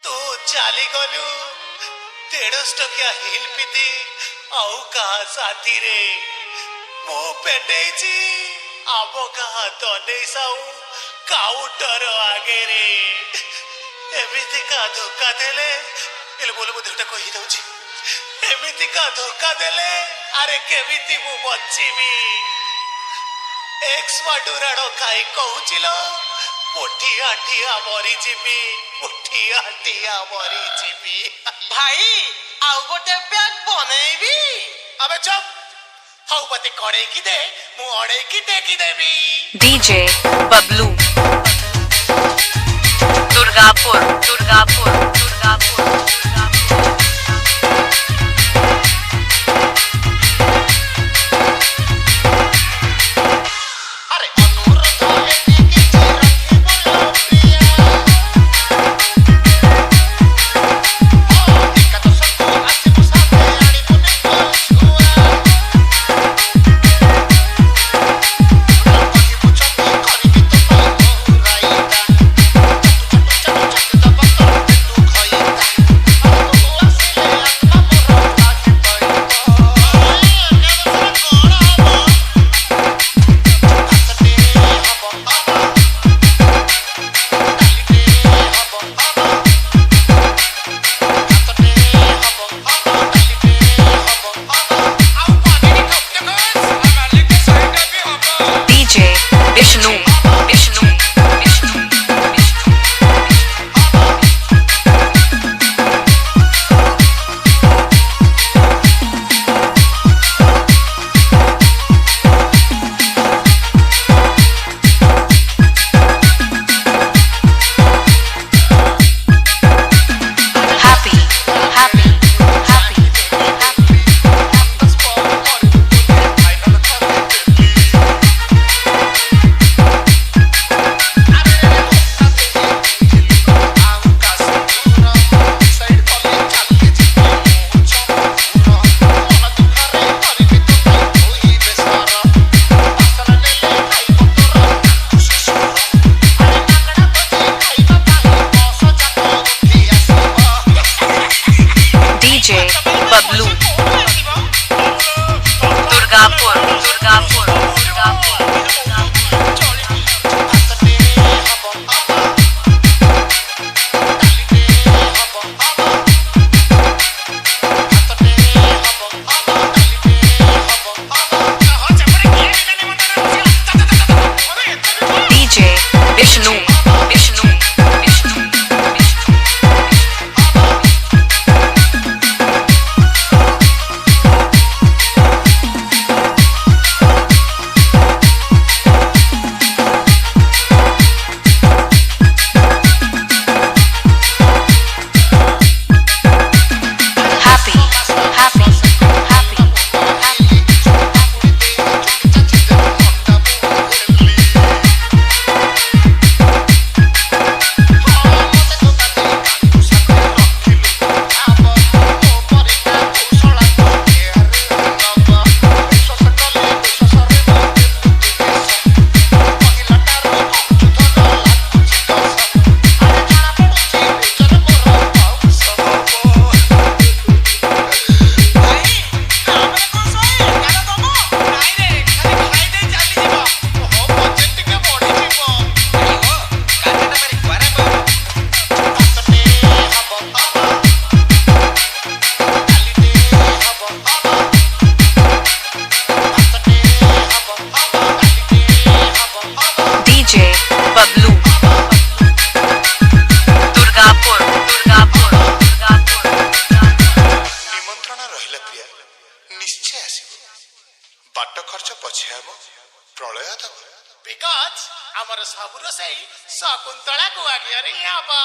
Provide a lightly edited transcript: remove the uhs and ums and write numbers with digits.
तू चाली गलु 150 टकिया हिल पिदी आउ कहा साथी रे मु पेटेची आबो कहा तने साउ काउंटर आगे रे एमिति का धोखा देले एल बोल मु देटा कहि दउची एमिति का धोखा देले अरे केमिति मु बच्चीबी एक्स माडुराडो खाई कहूचिलो मुठिया ठिया मरी जीवी मुठिया ठिया मरी जीवी भाई आउ गोटे पैक बनेबी अबे चुप हाउ पति कड़े की दे मु अड़े की टेकी देबी डीजे बबलू दुर्गापुर दुर्गापुर दुर्गापुर बबलू दुर्गापुर दुर्गापुर दुर्गापुर डीजे विष्णु विष्णु बबलू दुर्गापुर दुर्गापुर दुर्गापुर निमंत्रण रहिला प्रिया निश्चय आसीबो बाट खर्च पछे आबो प्रलय दब बिकॉज हमर सबुर सेई शकुंतला को आगिया रे आबा